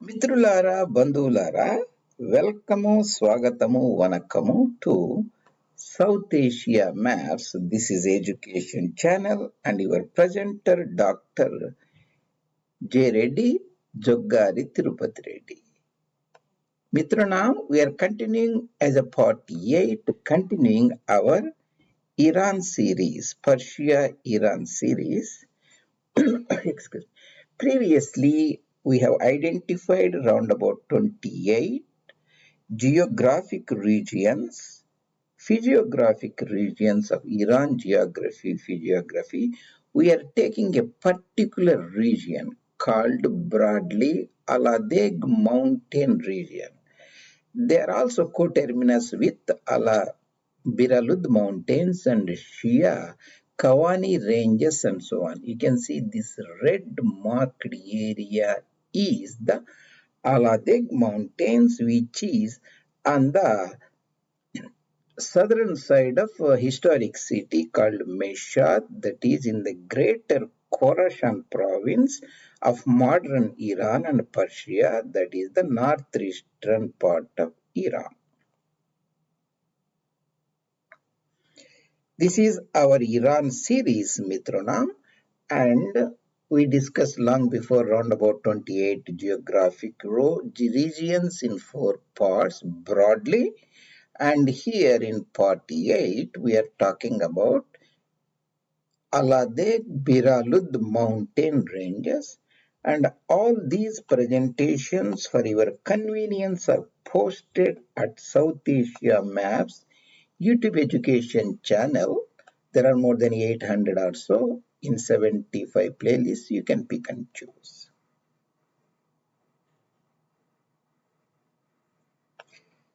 మిత్రులారా, బంధువులారా, వెల్కము, స్వాగతము, వనక్కము to South Asia Maps. This is Education Channel and your presenter Dr. J. Reddy, Joggari Tirupati Reddy. Mitranam, we are continuing as a part 8, continuing our Iran series, Persia Iran series. Excuse me. Previously, we have identified around about 28 geographic regions, physiographic regions of Iran geography, physiography. We are taking a particular region called broadly AllaDeg mountain region. They are also coterminous with Binalud mountains and Shia Kawani ranges and so on. You can see this red marked area is the AllaDeg mountains, which is on the southern side of a historic city called Meshhad, that is in the greater Khorassan province of modern Iran, and Persia, that is the northeastern part of Iran. This is our Iran series, Mitronam, and we discussed long before around about 28 geographic regions in 4 parts broadly. And here in part 8, we are talking about AllaDeg Binalud mountain ranges, and all these presentations for your convenience are posted at South Asia Maps YouTube education channel. There are more than 800 or so in 75 playlists. You can pick and choose.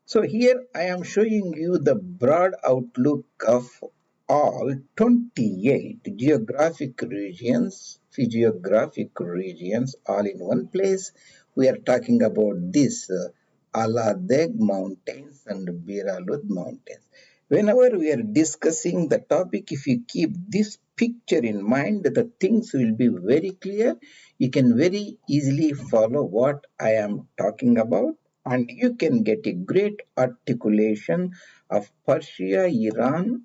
So here I am showing you the broad outlook of all 28 geographic regions, physiographic regions, all in one place. We are talking about this AllaDeg mountains and Binalud mountains. Whenever we are discussing the topic, if you keep this picture in mind, the things will be very clear. You can very easily follow what I am talking about, and you can get a great articulation of Persia, Iran,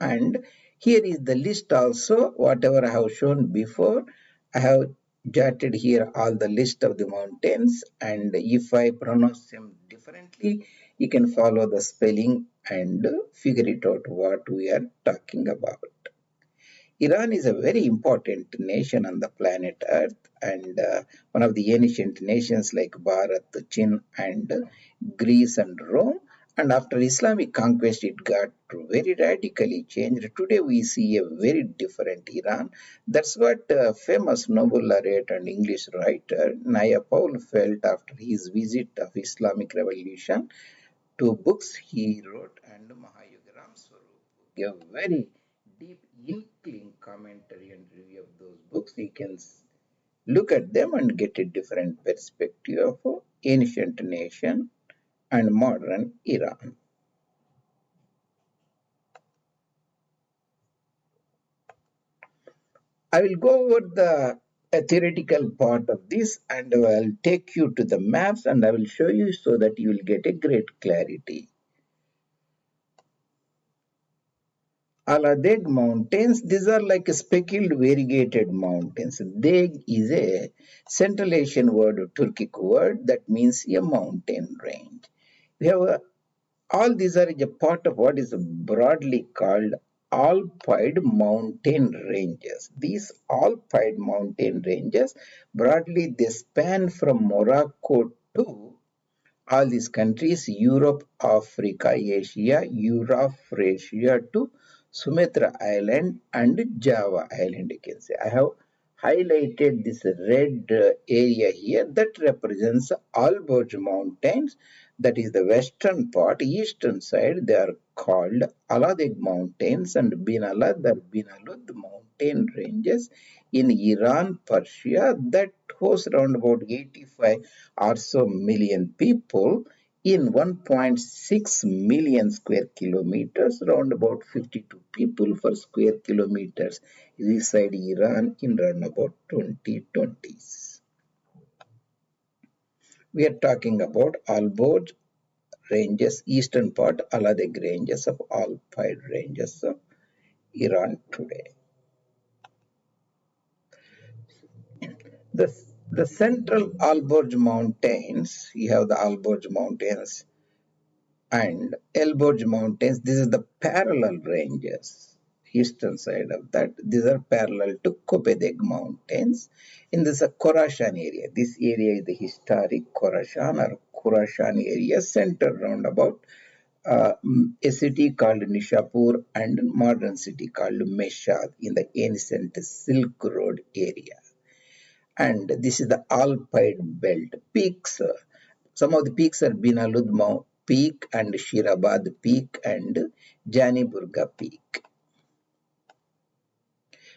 and here is the list also, whatever I have shown before. I have jotted here all the list of the mountains, and if I pronounce them differently, you can follow the spelling and figure it out what we are talking about. Iran is a very important nation on the planet Earth, and one of the ancient nations like Bharat, Chin, and Greece and Rome. And after Islamic conquest, it got very radically changed. Today, we see a very different Iran. That's what famous Nobel laureate and English writer Naya Paul felt after his visit of Islamic Revolution. 2 books he wrote, and Mahayuga Swarup gave very deep inkling commentary and review of those books. You can look at them and get a different perspective of ancient nation and modern Iran. I will go over the theoretical part of this, and I will take you to the maps, and I will show you so that you will get a great clarity. AllaDeg mountains, these are like speckled variegated mountains. Deg is a Central Asian word, a Turkic word that means a mountain range. We have all these are a part of what is broadly called Alpine mountain ranges. These Alpine mountain ranges, broadly they span from Morocco to all these countries, Europe, Africa, Asia, Eurasia to Sumatra Island and Java Island, you can say. I have highlighted this red area here that represents Alborz Mountains. That is the western part, eastern side. They are called AllaDeg Mountains and Binalud or Binalud mountain ranges in Iran, Persia, that hosts around about 85 or so million people in 1.6 million square kilometers, around about 52 people per square kilometers reside Iran in around about 2020s. We are talking about AllaDeg ranges, eastern part, AllaDeg ranges of Alpine ranges of Iran today. The central AllaDeg mountains, you have the AllaDeg mountains and Elborg mountains. This is the parallel ranges, eastern side of that. These are parallel to Kopedeg mountains. In this Khurasan area, this area is the historic Khurasan or Khurasan area, centered around about a city called Nishapur and modern city called Meshhad in the ancient Silk Road area. And this is the Alpine belt peaks. Some of the peaks are Binalud Peak and Shirabad Peak and Janiburga Peak.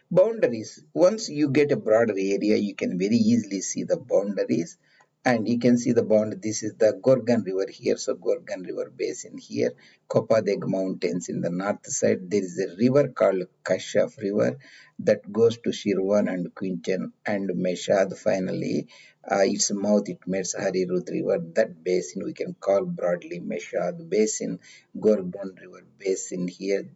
Boundaries. Once you get a broader area, you can very easily see the boundaries. And you can see the boundary. This is the Gorgan River here. So Gorgan River basin here. Kopadeg Mountains in the north side. There is a river called Kashaf River that goes to Shirwan and Quinchen and Meshhad. Finally, its mouth, it meets Harirud River. That basin we can call broadly Meshhad Basin, Gorgan River Basin here.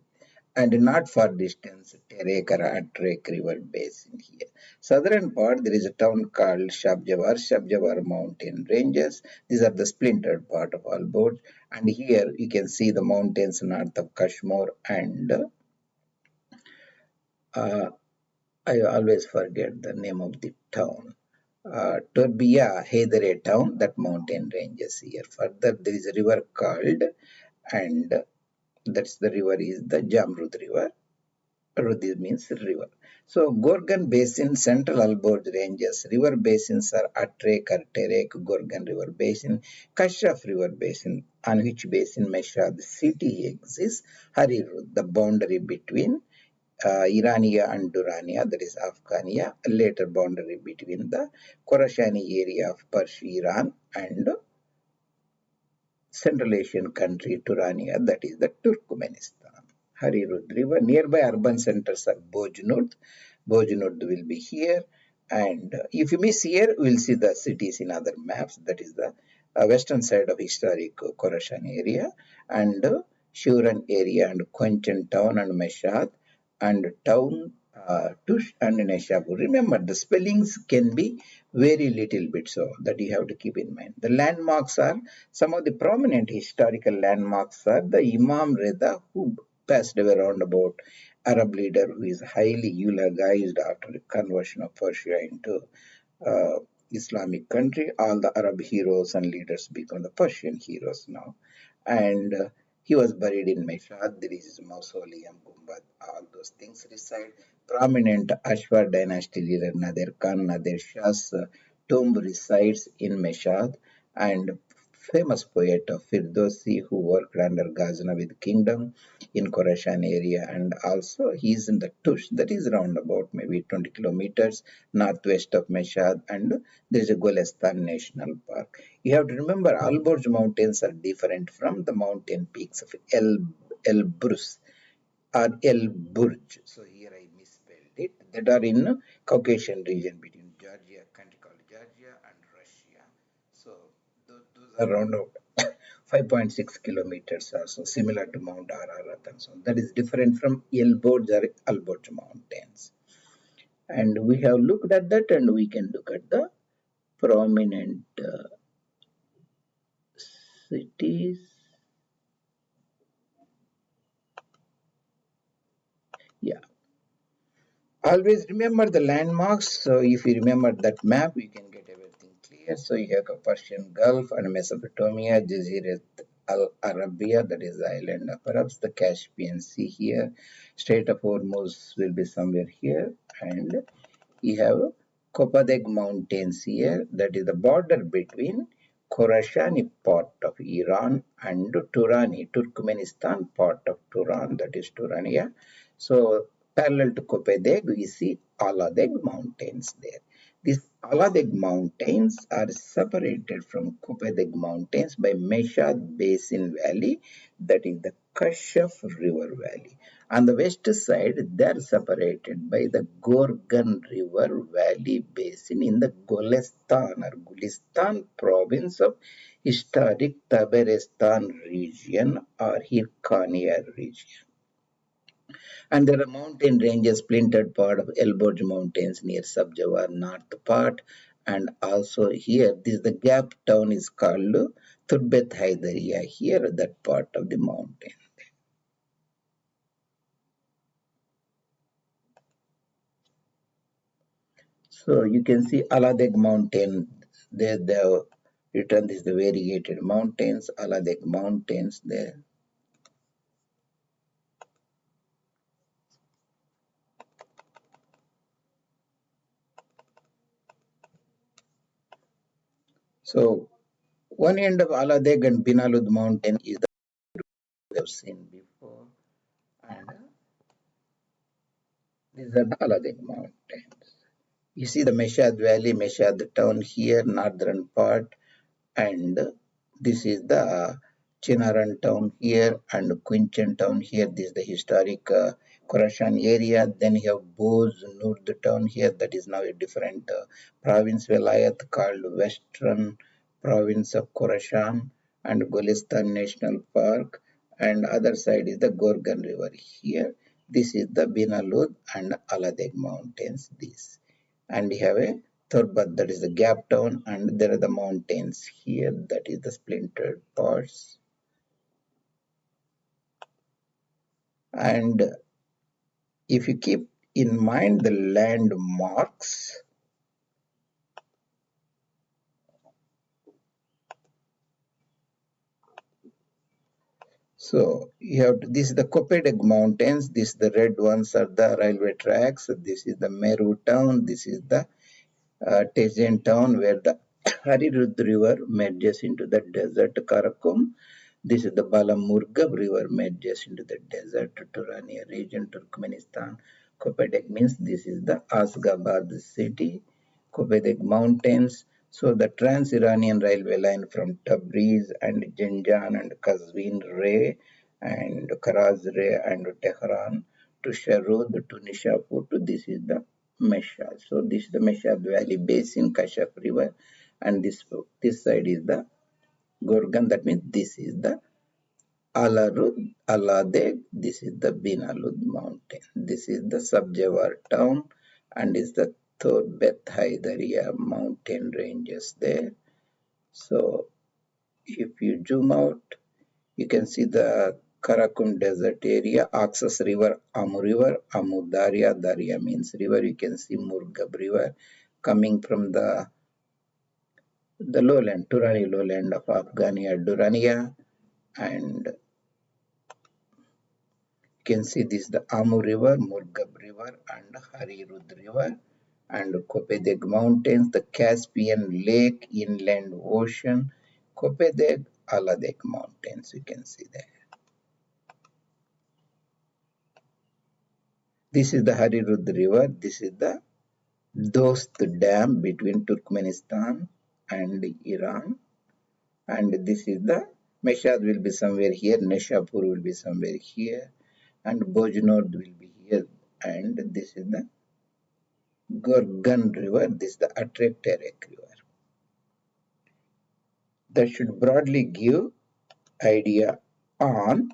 And not far distance, Terek or Atrek River basin here. Southern part, there is a town called Shabjawar Mountain Ranges. These are the splintered part of AllaDeg. And here you can see the mountains north of Kashmir and I always forget the name of the town. Turbiya, Haidare town, that mountain ranges here. Further, there is a river called, and that's the river is the Jamrud River. This means river. So Gorgan Basin, Central AllaDeg ranges, river basins are Atrek or Terek, Gorgan River Basin, Kashaf River Basin, on which basin Meshhad city exists, Harirud, the boundary between Irania and Durrania, that is Afghania, a later boundary between the Khorasani area of Persia, Iran and Central Asian country Turania, that is the Turkmenistan. Harirud River. Nearby urban centers are Bojnud. Bojnud will be here. And if you miss here, we'll see the cities in other maps. That is the western side of historic Khorassan area and Shuran area and Quentin town and Meshhad and town Tush and Neshabu. Remember, the spellings can be very little bit, so that you have to keep in mind. The landmarks are, some of the prominent historical landmarks are the Imam Reza, who passed away around about, Arab leader who is highly eulogized after the conversion of Persia into Islamic country. All the Arab heroes and leaders become the Persian heroes now. And he was buried in Meshhad. There is mausoleum, Gumbad, all those things reside. Prominent Ashwar dynasty leader Nadir Khan, Nadir Shah's tomb resides in Meshhad, and famous poet of Firdausi who worked under Ghaznavid kingdom in Khurasan area, and also he is in the Tush, that is around about maybe 20 kilometers northwest of Meshhad, and there is a Golestan National Park. You have to remember AllaDeg mountains are different from the mountain peaks of El Brus or El Burj. So here I misspelled it. That are in Caucasian region between Georgia, country called Georgia, and Russia. So those are around 5.6 kilometers or so, similar to Mount Ararat and so on. That is different from Elborg or AllaDeg mountains. And we have looked at that, and we can look at the prominent cities. Yeah. Always remember the landmarks. So if you remember that map, you can get everything clear. So you have the Persian Gulf and Mesopotamia, Jazirat Al-Arabia, that is the island of Arabs, the Caspian Sea here, Strait of Hormuz will be somewhere here, and you have Kopadeg Mountains here, that is the border between Khorasani part of Iran and Turani, Turkmenistan part of Turan, that is Turania. So parallel to Kopedeg, we see AllaDeg mountains there. These AllaDeg mountains are separated from Kopedeg mountains by Meshhad Basin Valley, that is the Kashaf River Valley. On the west side, they are separated by the Gorgan River Valley Basin in the Golestan or Gulistan province of historic Tabarestan region or Hirkaniya region. And there are mountain ranges, splintered part of Elborj Mountains near Sabjawar north part. And also here, this the gap town is called Turbet Haidariya, here that part of the mountain. So you can see AllaDeg mountain, there they have written this the variegated mountains, AllaDeg mountains there. So one end of AllaDeg and Binalud mountain is the we have seen before, and these are the AllaDeg mountains. You see the Meshhad Valley, Meshhad town here, northern part, and this is the Chinaran town here and Quinchan town here. This is the historic Khurasan area. Then you have Boz Nurd town here, that is now a different province Velayat called Western Province of Khurasan, and Golistan National Park, and other side is the Gorgan River here. This is the Binalud and AllaDeg mountains. This, and we have a Turbat, that is the gap town, and there are the mountains here, that is the splintered parts. And if you keep in mind the landmarks, so you have this is the Kopedeg mountains, this the red ones are the railway tracks, this is the Meru town, this is the Tejan town where the Harirud river merges into the desert Karakum. This is the Balamurgab river merges into the desert Turania region, Turkmenistan. Kopedeg means this is the Asgabad city, Kopedeg mountains. So the Trans-Iranian railway line from Tabriz and Zinjan and Kazvin Ray and Karaz Ray and Tehran to Sharud to Nishapur to this is the Meshhad. So this is the Meshhad Valley Basin, Kashaf River, and this side is the Gorgan. That means this is the AllaDeg. This is the Binalud mountain. This is the Sabjawar town, and is the Thorbet Haidariya mountain ranges there. So if you zoom out, you can see the Karakum desert area, Oxus River, Amu Darya. Darya means river. You can see Murgab River coming from the lowland, Turani lowland of Afghania, Durania, and you can see this the Amu River, Murgab River, and Harirud River, and Kopedeg Mountains, the Caspian Lake, Inland Ocean, Kopedeg, AllaDeg Mountains. You can see there. This is the Harirud River. This is the Dost Dam between Turkmenistan and Iran. And this is the Meshhad will be somewhere here, Nishapur will be somewhere here, and Bojnord will be here. And this is the Gorgan River. This is the Atrek Terek River. That should broadly give idea on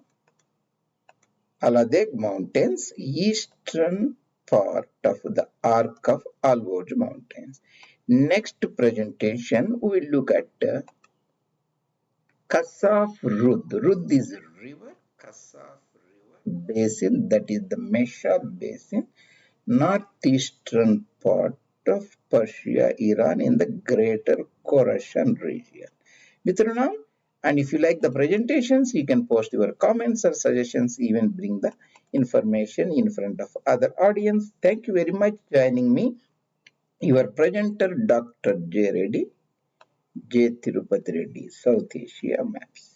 AllaDeg Mountains, eastern part of the arc of Alborj Mountains. Next presentation, we will look at Kasaf Rud. Rud is a river, Kasaf River basin, that is the Meshhad basin, northeastern part of Persia, Iran in the greater Khurasan region. Mithranam, and if you like the presentations, you can post your comments or suggestions, even bring the information in front of other audience. Thank you very much joining me. Your presenter, Dr. J. Reddy, J. Tirupati Reddy, South Asia Maps.